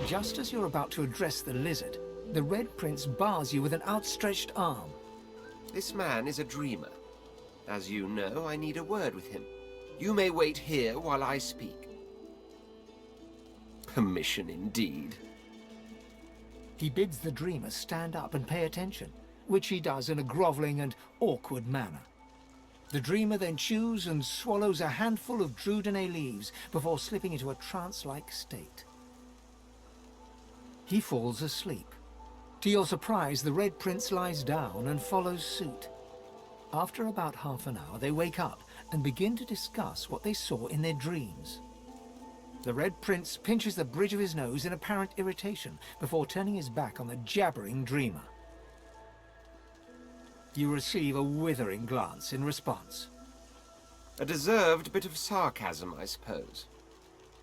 Just as you're about to address the lizard, the Red Prince bars you with an outstretched arm. This man is a dreamer. As you know, I need a word with him. You may wait here while I speak. Permission indeed. He bids the dreamer stand up and pay attention, which he does in a groveling and awkward manner. The dreamer then chews and swallows a handful of Dos2 leaves before slipping into a trance-like state. He falls asleep. To your surprise, the Red Prince lies down and follows suit. After about half an hour, they wake up and begin to discuss what they saw in their dreams. The Red Prince pinches the bridge of his nose in apparent irritation before turning his back on the jabbering dreamer. You receive a withering glance in response. A deserved bit of sarcasm, I suppose.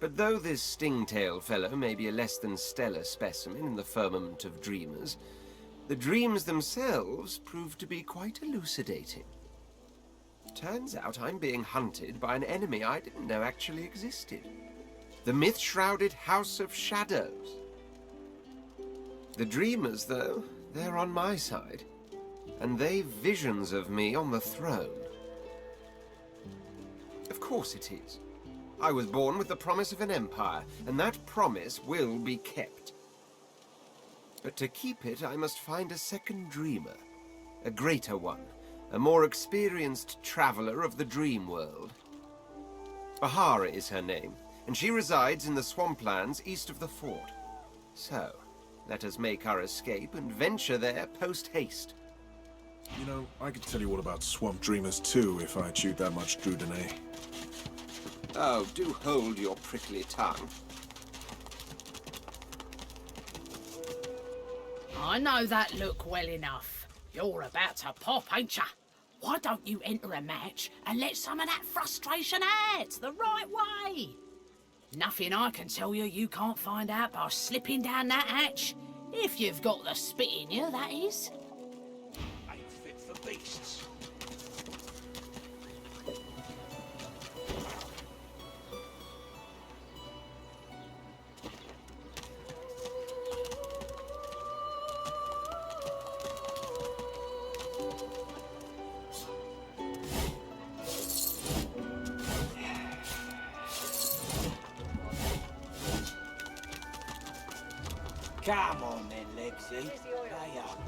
But though this stingtail fellow may be a less than stellar specimen in the firmament of dreamers, the dreams themselves prove to be quite elucidating. Turns out I'm being hunted by an enemy I didn't know actually existed. The myth-shrouded House of Shadows. The dreamers, though, they're on my side, and they've visions of me on the throne. Of course it is. I was born with the promise of an empire, and that promise will be kept. But to keep it, I must find a second dreamer. A greater one. A more experienced traveler of the dream world. Bahara is her name, and she resides in the swamplands east of the fort. So, let us make our escape and venture there post-haste. You know, I could tell you all about swamp dreamers too if I chewed that much Dos2. Oh, do hold your prickly tongue. I know that look well enough. You're about to pop, ain't ya? Why don't you enter a match and let some of that frustration out the right way? Nothing I can tell you can't find out by slipping down that hatch. If you've got the spit in you, that is. Ain't fit for beasts. Come on then, Lexi. Hurry up.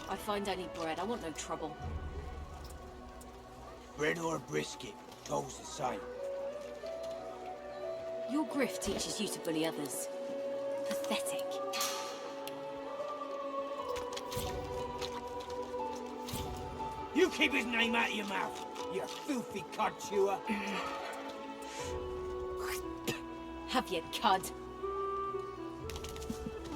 I find any bread. I want no trouble. Bread or brisket, goes the same. Your grift teaches you to bully others. Pathetic. You keep his name out of your mouth, you filthy cud chewer. Have you, cud?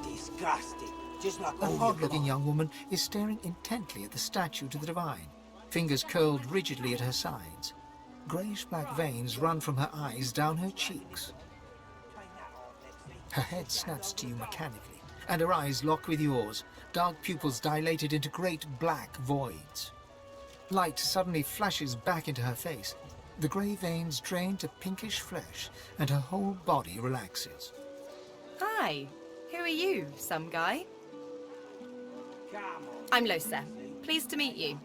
Disgusting. Just like An all your odd-looking young woman is staring intently at the statue to the divine, fingers curled rigidly at her sides. Greyish-black veins run from her eyes down her cheeks. Her head snaps to you mechanically, and her eyes lock with yours, dark pupils dilated into great black voids. Light suddenly flashes back into her face. The grey veins drain to pinkish flesh, and her whole body relaxes. Hi, who are you, some guy? Come on. I'm Losa. Pleased to meet you.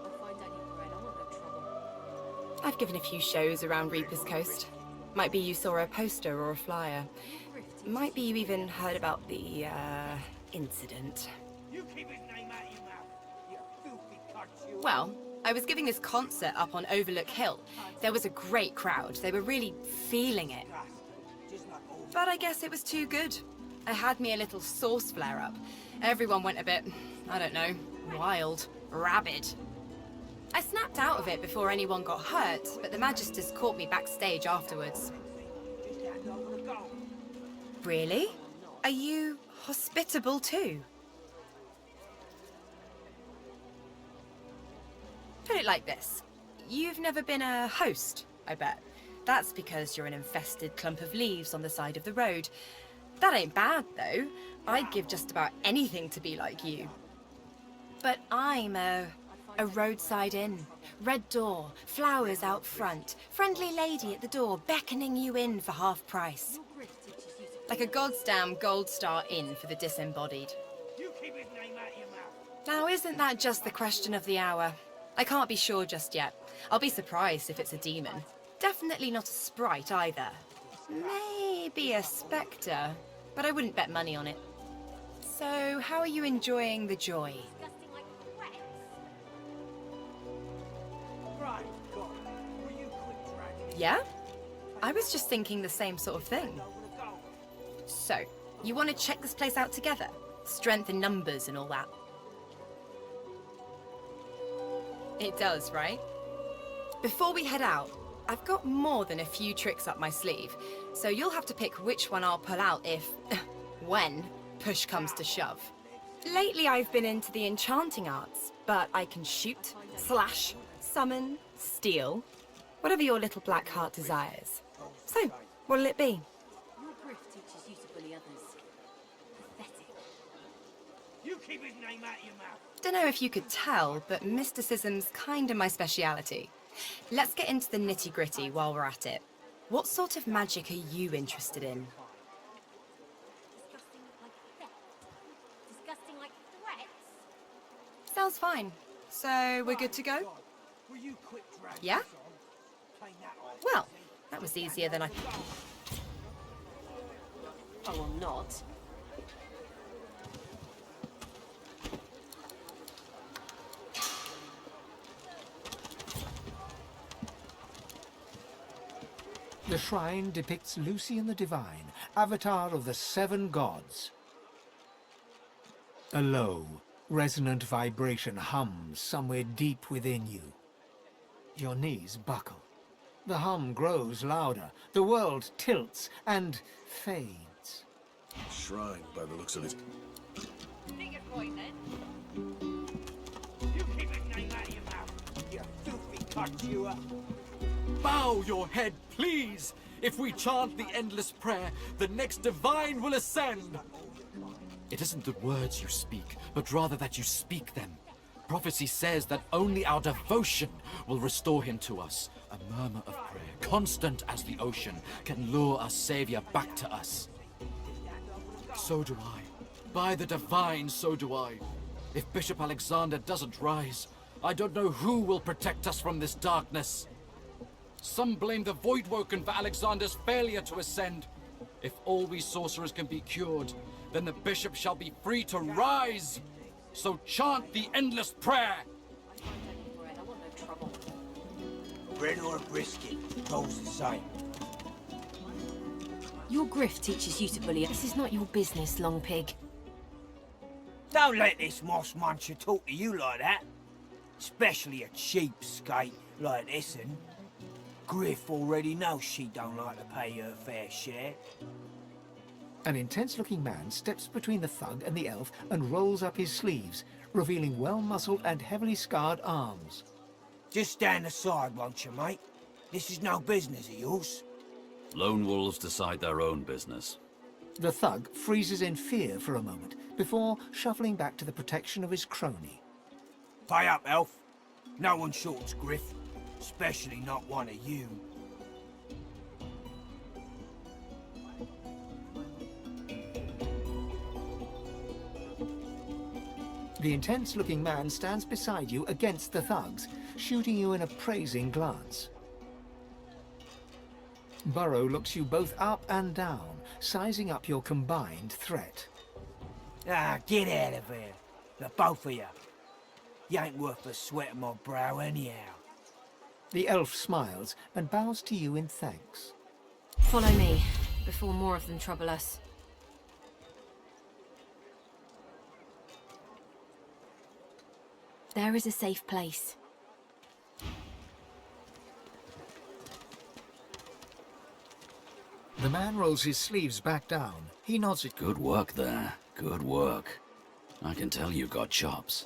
I find any bread. I want no trouble. I've given a few shows around Reaper's Coast. Might be you saw a poster or a flyer. Might be you even heard about the, incident. You keep his name out of your mouth, you filthy cud chewer. Well, I was giving this concert up on Overlook Hill. There was a great crowd. They were really feeling it. Just like all But I guess it was too good. I had me a little sauce flare-up. Everyone went a bit, I don't know, wild, rabid. I snapped out of it before anyone got hurt, but the Magisters caught me backstage afterwards. just hand over the gold. Really? Are you hospitable too? Put it like this. You've never been a host, I bet. That's because you're an infested clump of leaves on the side of the road. That ain't bad, though. I'd give just about anything to be like you. But I'm a roadside inn. Red door, flowers out front, friendly lady at the door beckoning you in for half price. Like a goddamn gold star inn for the disembodied. You keep his name out your mouth. Now, isn't that just the question of the hour? I can't be sure just yet. I'll be surprised if it's a demon. Definitely not a sprite either. Maybe a spectre, but I wouldn't bet money on it. So, how are you enjoying the joy? Disgusting like threats. Right, God. Will you quit dragging his Yeah? I was just thinking the same sort of thing. over the goal? So, you want to check this place out together? Strength in numbers and all that. It does, right? Before we head out, I've got more than a few tricks up my sleeve, so you'll have to pick which one I'll pull out if... when push comes to shove. Lately I've been into the enchanting arts, but I can shoot, slash, summon, steal, whatever your little black heart desires. So, what'll it be? Your grift teaches you to bully others. Pathetic. You keep his name out your mouth. Dunno if you could tell, but mysticism's kinda my speciality. Let's get into the nitty-gritty while we're at it. What sort of magic are you interested in? Disgusting like theft. Disgusting like threats. Sounds fine. So, we're good to go? God, will you quit dragging Yeah? us on? Plain that off. Well, that was easier than I... I will not. The shrine depicts Lucian the Divine, avatar of the 7 gods. A low, resonant vibration hums somewhere deep within you. Your knees buckle. The hum grows louder, the world tilts and fades. Shrine, by the looks of it. You keep his name out your mouth. You filthy cud chewer. Bow your head, please! If we chant the endless prayer, the next divine will ascend! It isn't the words you speak, but rather that you speak them. Prophecy says that only our devotion will restore him to us. A murmur of prayer, constant as the ocean, can lure our savior back to us. So do I. By the divine, so do I. If Bishop Alexander doesn't rise, I don't know who will protect us from this darkness. Some blame the Voidwoken for Alexander's failure to ascend. If all we sorcerers can be cured, then the bishop shall be free to rise. So chant the endless prayer. I don't need bread. I want no trouble. Bread or a brisket, both the same. Your grift teaches you to bully. This is not your business, long pig. Don't let this moss muncher talk to you like that. Especially a cheapskate like this one. Griff already knows she don't like to pay her fair share. An intense-looking man steps between the thug and the elf and rolls up his sleeves, revealing well-muscled and heavily scarred arms. Just stand aside, won't you, mate? This is no business of yours. Lone wolves decide their own business. The thug freezes in fear for a moment before shuffling back to the protection of his crony. Pay up, elf. No one shorts Griff. Especially not one of you. The intense-looking man stands beside you against the thugs, shooting you an appraising glance. Burrow looks you both up and down, sizing up your combined threat. Ah, get out of here. The both of you. You ain't worth the sweat of my brow anyhow. The elf smiles and bows to you in thanks. Follow me, before more of them trouble us. There is a safe place. The man rolls his sleeves back down. He nods at you. Good work there. Good work. I can tell you got chops.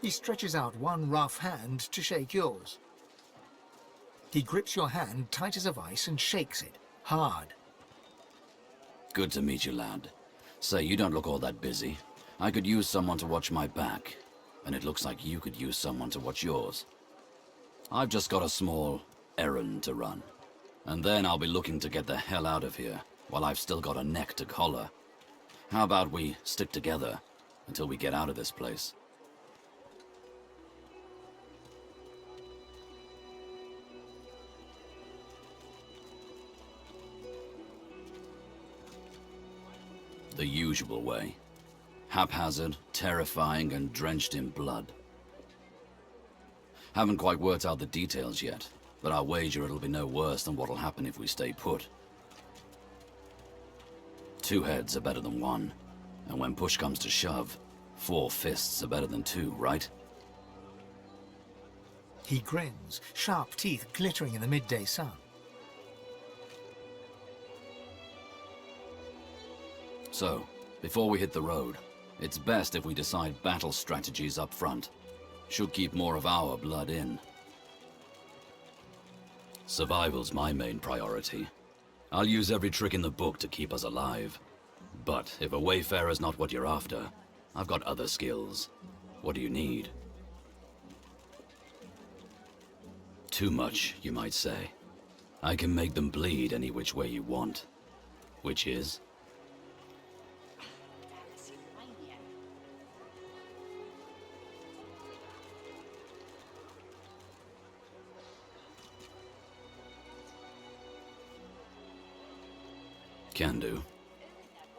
He stretches out one rough hand to shake yours. He grips your hand tight as a vice and shakes it, hard. Good to meet you, lad. Say, you don't look all that busy. I could use someone to watch my back, and it looks like you could use someone to watch yours. I've just got a small errand to run, and then I'll be looking to get the hell out of here while I've still got a neck to collar. How about we stick together until we get out of this place? The usual way. Haphazard, terrifying, and drenched in blood. Haven't quite worked out the details yet, but I'll wager it'll be no worse than what'll happen if we stay put. 2 heads are better than 1, and when push comes to shove, 4 fists are better than 2, right? He grins, sharp teeth glittering in the midday sun. So, before we hit the road, it's best if we decide battle strategies up front. Should keep more of our blood in. Survival's my main priority. I'll use every trick in the book to keep us alive. But if a wayfarer's not what you're after, I've got other skills. What do you need? Too much, you might say. I can make them bleed any which way you want. Which is? Can do.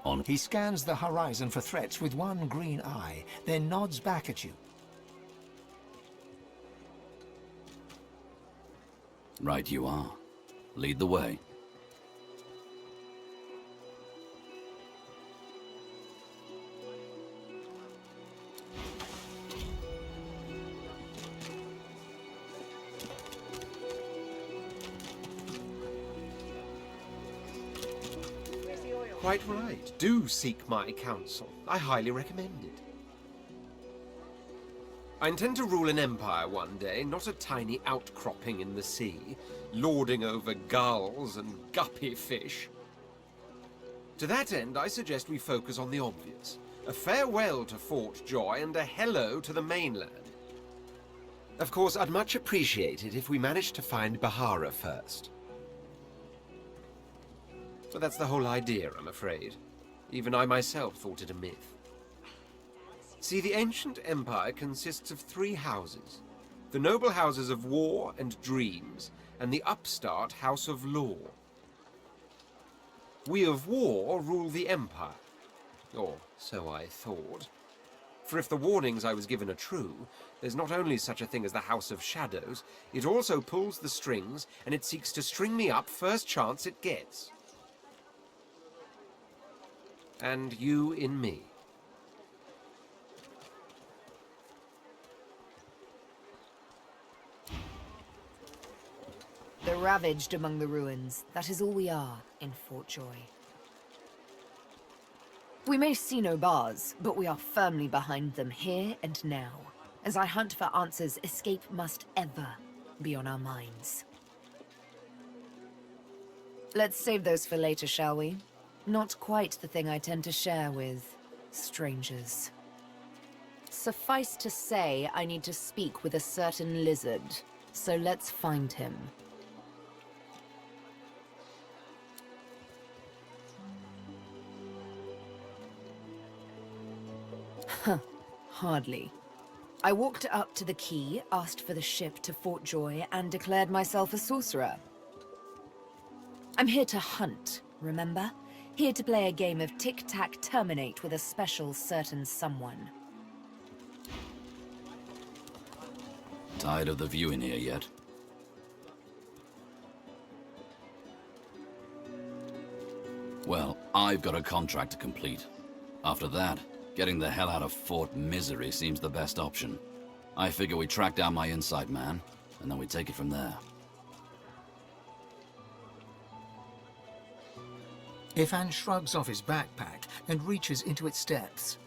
On. He scans the horizon for threats with one green eye, then nods back at you. Right you are. Lead the way. Quite right. Do seek my counsel. I highly recommend it. I intend to rule an empire one day, not a tiny outcropping in the sea, lording over gulls and guppy fish. To that end, I suggest we focus on the obvious. A farewell to Fort Joy and a hello to the mainland. Of course, I'd much appreciate it if we managed to find Bahara first. But that's the whole idea, I'm afraid. Even I myself thought it a myth. See, the ancient empire consists of 3 houses. The noble houses of war and dreams, and the upstart house of law. We of war rule the empire. Or so I thought. For if the warnings I was given are true, there's not only such a thing as the House of Shadows, it also pulls the strings, and it seeks to string me up first chance it gets. And you in me. The ravaged among the ruins, that is all we are in Fort Joy. We may see no bars, but we are firmly behind them here and now. As I hunt for answers, escape must ever be on our minds. Let's save those for later, shall we? Not quite the thing I tend to share with strangers. Suffice to say, I need to speak with a certain lizard, so let's find him. Huh, hardly. I walked up to the quay, asked for the ship to Fort Joy, and declared myself a sorcerer. I'm here to hunt, remember? Here to play a game of tic-tac-terminate with a special certain someone. Tired of the view in here yet? Well, I've got a contract to complete. After that, getting the hell out of Fort Misery seems the best option. I figure we track down my inside man, and then we take it from there. Ifan shrugs off his backpack and reaches into its depths.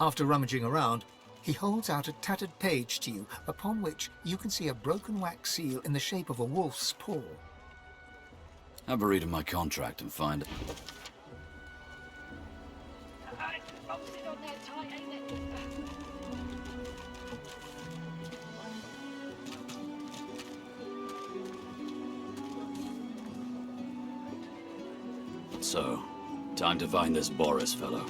After rummaging around, he holds out a tattered page to you, upon which you can see a broken wax seal in the shape of a wolf's paw. Have a read of my contract and find... bolted on there tight, ain't it? So, time to find this Boris fellow.